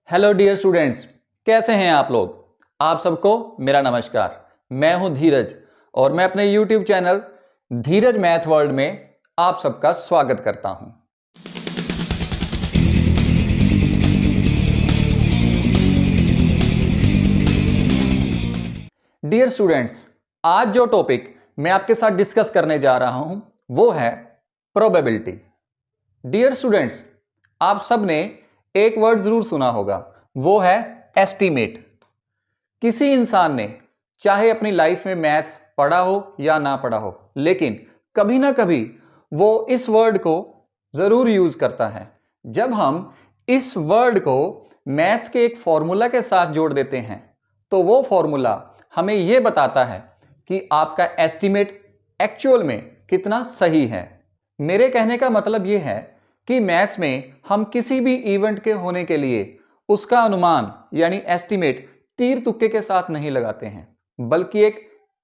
Hello dear students, कैसे हैं आप लोग। आप सबको मेरा नमस्कार। मैं हूं धीरज और मैं अपने YouTube चैनल धीरज मैथ वर्ल्ड में आप सबका स्वागत करता हूं। डियर स्टूडेंट्स, आज जो टॉपिक मैं आपके साथ डिस्कस करने जा रहा हूं वो है प्रोबेबिलिटी। डियर स्टूडेंट्स, आप सब ने एक वर्ड जरूर सुना होगा, वो है एस्टीमेट। किसी इंसान ने चाहे अपनी लाइफ में मैथ्स पढ़ा हो या ना पढ़ा हो, लेकिन कभी ना कभी वो इस वर्ड को जरूर यूज करता है। जब हम इस वर्ड को मैथ्स के एक फॉर्मूला के साथ जोड़ देते हैं तो वो फॉर्मूला हमें यह बताता है कि आपका एस्टीमेट एक्चुअल में कितना सही है। मेरे कहने का मतलब यह है कि मैथ्स में हम किसी भी इवेंट के होने के लिए उसका अनुमान यानी एस्टीमेट तीर तुक्के के साथ नहीं लगाते हैं, बल्कि एक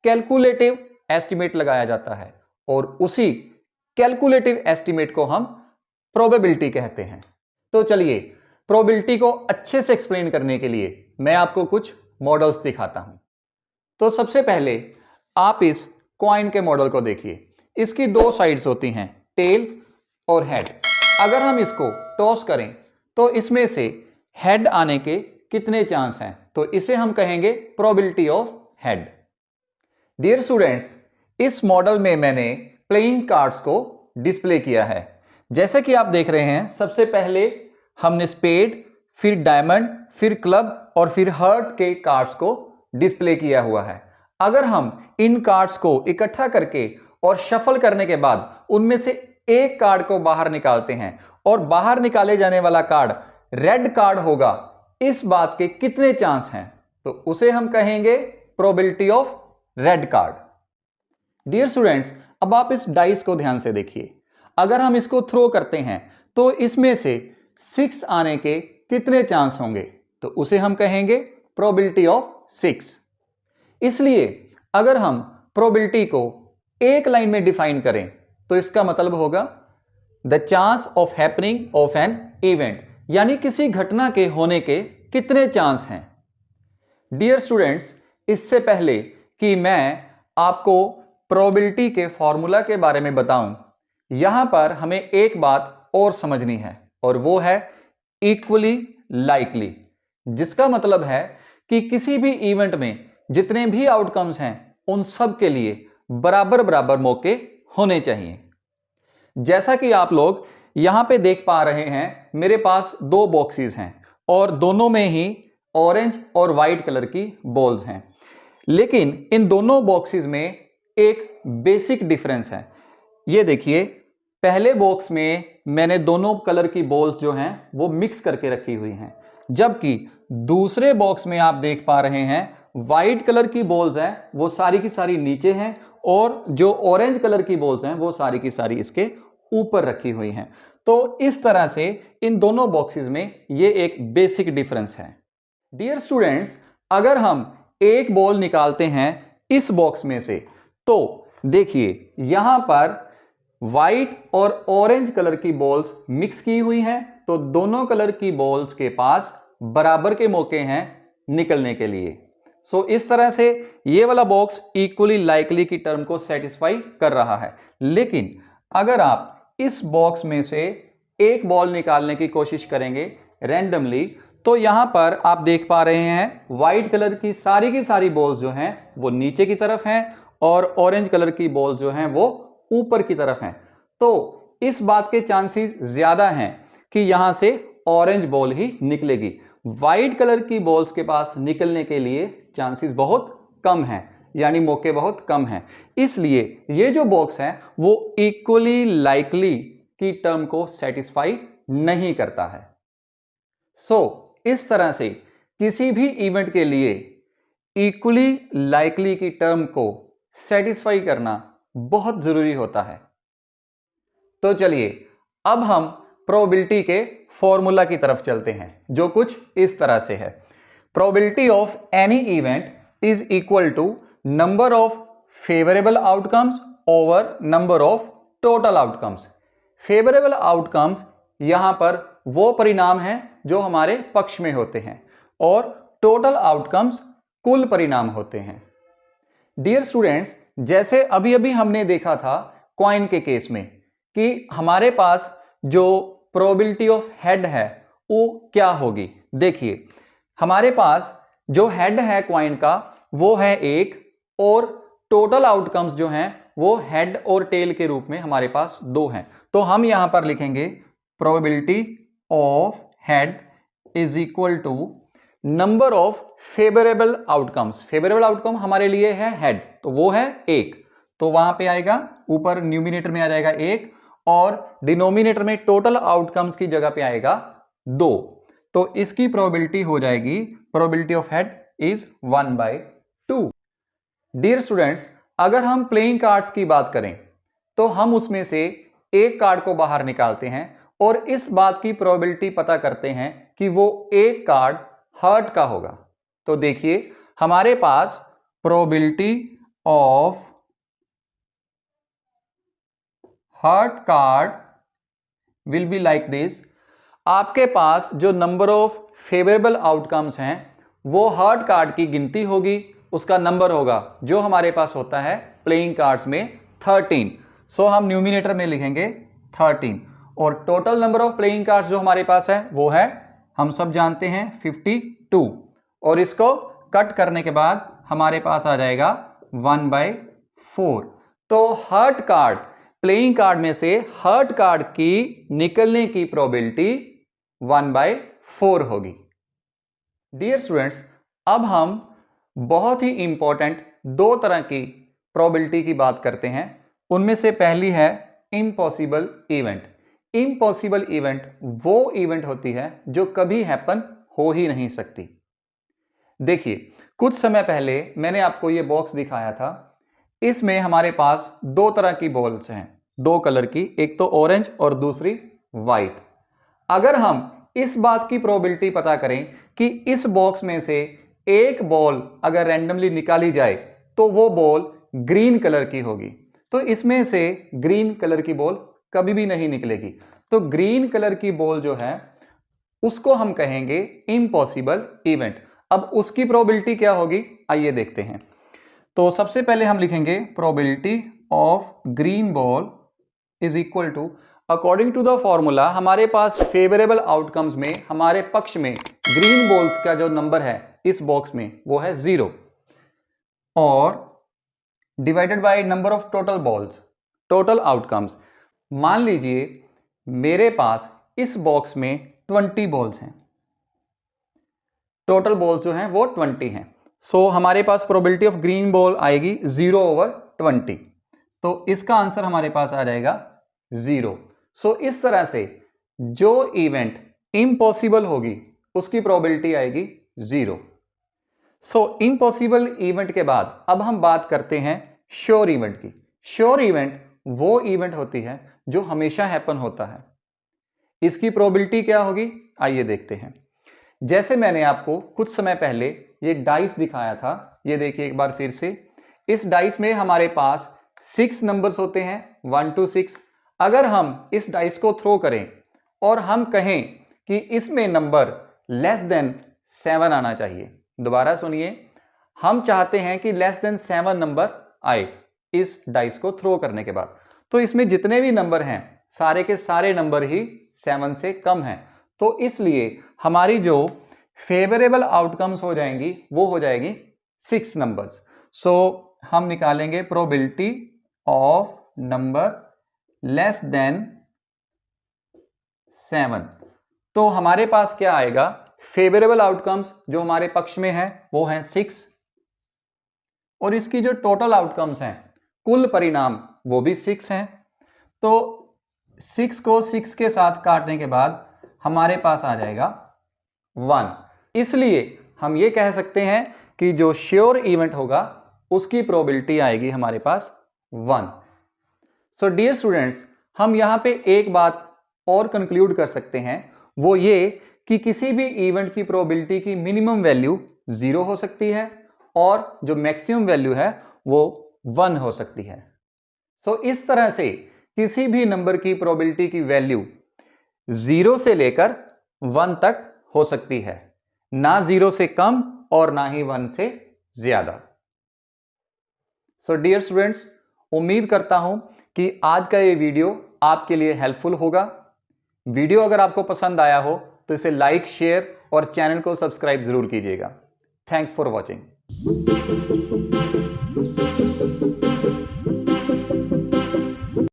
कैलकुलेटिव एस्टीमेट लगाया जाता है और उसी कैलकुलेटिव एस्टीमेट को हम प्रोबेबिलिटी कहते हैं। तो चलिए, प्रोबेबिलिटी को अच्छे से एक्सप्लेन करने के लिए मैं आपको कुछ मॉडल्स दिखाता हूं। तो सबसे पहले आप इस कॉइन के मॉडल को देखिए। इसकी दो साइड्स होती हैं, टेल और हेड। अगर हम इसको टॉस करें तो इसमें से हेड आने के कितने चांस हैं, तो इसे हम कहेंगे probability of head. Dear students, इस मॉडल में मैंने प्लेइंग कार्ड्स को डिस्प्ले किया है। जैसे कि आप देख रहे हैं, सबसे पहले हमने स्पेड, फिर डायमंड, फिर क्लब और फिर हार्ट के कार्ड्स को डिस्प्ले किया हुआ है। अगर हम इन कार्ड्स को इकट्ठा करके और शफल करने के बाद उनमें से एक कार्ड को बाहर निकालते हैं और बाहर निकाले जाने वाला कार्ड रेड कार्ड होगा, इस बात के कितने चांस हैं, तो उसे हम कहेंगे probability of red card. Dear students, अब आप इस डाइस को ध्यान से देखिए। अगर हम इसको थ्रो करते हैं तो इसमें से 6 आने के कितने चांस होंगे, तो उसे हम कहेंगे प्रोबेबिलिटी ऑफ 6। इसलिए अगर हम प्रोबेबिलिटी को एक लाइन में डिफाइन करें तो इसका मतलब होगा the chance of happening of an event, यानी किसी घटना के होने के कितने चांस हैं। डियर स्टूडेंट्स, इससे पहले कि मैं आपको प्रोबेबिलिटी के फॉर्मूला के बारे में बताऊं, यहां पर हमें एक बात और समझनी है और वो है इक्वली लाइकली, जिसका मतलब है कि किसी भी इवेंट में जितने भी आउटकम्स हैं उन सब के लिए बराबर बराबर मौके होने चाहिए। जैसा कि आप लोग यहां पे देख पा रहे हैं, मेरे पास दो बॉक्सेस हैं और दोनों में ही ऑरेंज और वाइट कलर की बॉल्स हैं, लेकिन इन दोनों बॉक्सेस में एक बेसिक डिफरेंस है। ये देखिए, पहले बॉक्स में मैंने दोनों कलर की बॉल्स जो हैं वो मिक्स करके रखी हुई हैं, जबकि दूसरे बॉक्स में आप देख पा रहे हैं वाइट कलर की बॉल्स हैं वो सारी की सारी नीचे हैं और जो ऑरेंज कलर की बॉल्स हैं वो सारी की सारी इसके ऊपर रखी हुई हैं। तो इस तरह से इन दोनों बॉक्सेस में ये एक बेसिक डिफरेंस है। डियर स्टूडेंट्स, अगर हम एक बॉल निकालते हैं इस बॉक्स में से तो देखिए यहां पर व्हाइट और ऑरेंज कलर की बॉल्स मिक्स की हुई हैं, तो दोनों कलर की बॉल्स के पास बराबर के मौके हैं निकलने के लिए। सो इस तरह से ये वाला बॉक्स इक्वली लाइकली की टर्म को सेटिस्फाई कर रहा है। लेकिन अगर आप इस बॉक्स में से एक बॉल निकालने की कोशिश करेंगे रैंडमली, तो यहां पर आप देख पा रहे हैं व्हाइट कलर की सारी बॉल्स जो हैं वो नीचे की तरफ हैं और ऑरेंज कलर की बॉल्स जो हैं वो ऊपर की तरफ हैं। तो इस बात के चांसेस ज्यादा हैं कि यहां से ऑरेंज बॉल ही निकलेगी। व्हाइट कलर की बॉल्स के पास निकलने के लिए चांसेस बहुत कम हैं, यानी मौके बहुत कम हैं। इसलिए ये जो बॉक्स है वो इक्वली लाइकली की टर्म को सेटिस्फाई नहीं करता है। इस तरह से किसी भी इवेंट के लिए इक्वली लाइकली की टर्म को सेटिस्फाई करना बहुत जरूरी होता है। तो चलिए, अब हम प्रोबेबिलिटी के फॉर्मूला की तरफ चलते हैं, जो कुछ इस तरह से है। Probability of any event is equal to number of favourable outcomes over number of total outcomes. Favourable outcomes यहां पर वो परिणाम हैं जो हमारे पक्ष में होते हैं और टोटल आउटकम्स कुल परिणाम होते हैं। डियर स्टूडेंट्स, जैसे अभी अभी हमने देखा था कॉइन के केस में कि हमारे पास जो प्रोबेबिलिटी ऑफ हेड है वो क्या होगी। देखिए, हमारे पास जो हेड है कॉइन का वो है 1 और टोटल आउटकम्स जो हैं वो हेड और टेल के रूप में हमारे पास 2 हैं। तो हम यहां पर लिखेंगे probability of head is equal to number of favourable outcomes. Favourable outcome हमारे लिए है हेड, तो वो है 1, तो वहां पे आएगा ऊपर न्यूमिनेटर में आ जाएगा 1 और डिनोमिनेटर में टोटल आउटकम्स की जगह पे आएगा 2। तो इसकी प्रोबेबिलिटी हो जाएगी, probability of head is 1/2। Dear students, अगर हम प्लेइंग कार्ड्स की बात करें तो हम उसमें से एक कार्ड को बाहर निकालते हैं और इस बात की प्रोबेबिलिटी पता करते हैं कि वो एक कार्ड हर्ट का होगा। तो देखिए, हमारे पास probability of heart card will be like this. आपके पास जो नंबर ऑफ फेवरेबल आउटकम्स हैं वो हर्ट कार्ड की गिनती होगी, उसका नंबर होगा जो हमारे पास होता है प्लेइंग कार्ड्स में 13। सो हम न्यूमिनेटर में लिखेंगे 13 और total number of playing cards जो हमारे पास है वो है, हम सब जानते हैं, 52 और इसको कट करने के बाद हमारे पास आ जाएगा 1/4। तो हर्ट कार्ड, प्लेइंग कार्ड में से हर्ट कार्ड की निकलने की प्रोबेबिलिटी 1/4 होगी। डियर स्टूडेंट्स, अब हम बहुत ही इंपॉर्टेंट 2 तरह की प्रोबेबिलिटी की बात करते हैं। उनमें से पहली है इम्पॉसिबल इवेंट। इम्पॉसिबल इवेंट वो इवेंट होती है जो कभी हैपन हो ही नहीं सकती। देखिए, कुछ समय पहले मैंने आपको ये बॉक्स दिखाया था, इसमें हमारे पास 2 तरह की बॉल्स हैं, 2 कलर की, एक तो ऑरेंज और दूसरी वाइट। अगर हम इस बात की प्रोबेबिलिटी पता करें कि इस बॉक्स में से एक बॉल अगर रैंडमली निकाली जाए तो वो बॉल ग्रीन कलर की होगी, तो इसमें से ग्रीन कलर की बॉल कभी भी नहीं निकलेगी। तो ग्रीन कलर की बॉल जो है उसको हम कहेंगे इम्पॉसिबल इवेंट। अब उसकी प्रोबेबिलिटी क्या होगी, आइए देखते हैं। तो सबसे पहले हम लिखेंगे probability of green ball is equal to, according to the formula हमारे पास फेवरेबल आउटकम्स में हमारे पक्ष में ग्रीन बॉल्स का जो नंबर है इस बॉक्स में वो है 0 और divided by number of total balls, total outcomes. मान लीजिए मेरे पास इस बॉक्स में 20 बॉल्स हैं, टोटल बॉल्स जो हैं वो 20 हैं। सो हमारे पास प्रोबेबिलिटी ऑफ ग्रीन बॉल आएगी 0/20, तो इसका आंसर हमारे पास आ जाएगा 0। सो इस तरह से जो इवेंट इम्पॉसिबल होगी उसकी प्रोबेबिलिटी आएगी 0। सो इम्पॉसिबल इवेंट के बाद अब हम बात करते हैं श्योर इवेंट की। श्योर इवेंट वो इवेंट होती है जो हमेशा हैपन होता है। इसकी प्रोबेबिलिटी क्या होगी, आइए देखते हैं। जैसे मैंने आपको कुछ समय पहले ये डाइस दिखाया था, ये देखिए एक बार फिर से। इस डाइस में हमारे पास 6 नंबर्स होते हैं, 1 to 6। अगर हम इस डाइस को थ्रो करें और हम कहें कि इसमें नंबर लेस देन 7 आना चाहिए, दोबारा सुनिए, हम चाहते हैं कि लेस देन 7 नंबर आए इस डाइस को थ्रो करने के बाद, तो इसमें जितने भी नंबर हैं सारे के सारे नंबर ही 7 से कम हैं। तो इसलिए हमारी जो फेवरेबल आउटकम्स हो जाएंगी वो हो जाएगी 6 नंबर्स। सो हम निकालेंगे probability of number less than 7। तो हमारे पास क्या आएगा, फेवरेबल आउटकम्स जो हमारे पक्ष में है वो है 6 और इसकी जो टोटल आउटकम्स हैं, कुल परिणाम, वो भी 6 हैं। तो 6 को 6 के साथ काटने के बाद हमारे पास आ जाएगा 1। इसलिए हम ये कह सकते हैं कि जो श्योर इवेंट होगा उसकी प्रोबेबिलिटी आएगी हमारे पास 1। सो डियर स्टूडेंट्स, हम यहां पे एक बात और कंक्लूड कर सकते हैं, वो ये कि किसी भी इवेंट की प्रोबेबिलिटी की मिनिमम वैल्यू 0 हो सकती है और जो मैक्सिमम वैल्यू है वो 1 हो सकती है। सो इस तरह से किसी भी नंबर की प्रोबेबिलिटी की वैल्यू 0 से लेकर 1 तक हो सकती है, ना 0 से कम और ना ही 1 से ज्यादा। सो डियर स्टूडेंट्स, उम्मीद करता हूं कि आज का ये वीडियो आपके लिए हेल्पफुल होगा। वीडियो अगर आपको पसंद आया हो तो इसे लाइक, शेयर और चैनल को सब्सक्राइब जरूर कीजिएगा। Thanks for watching.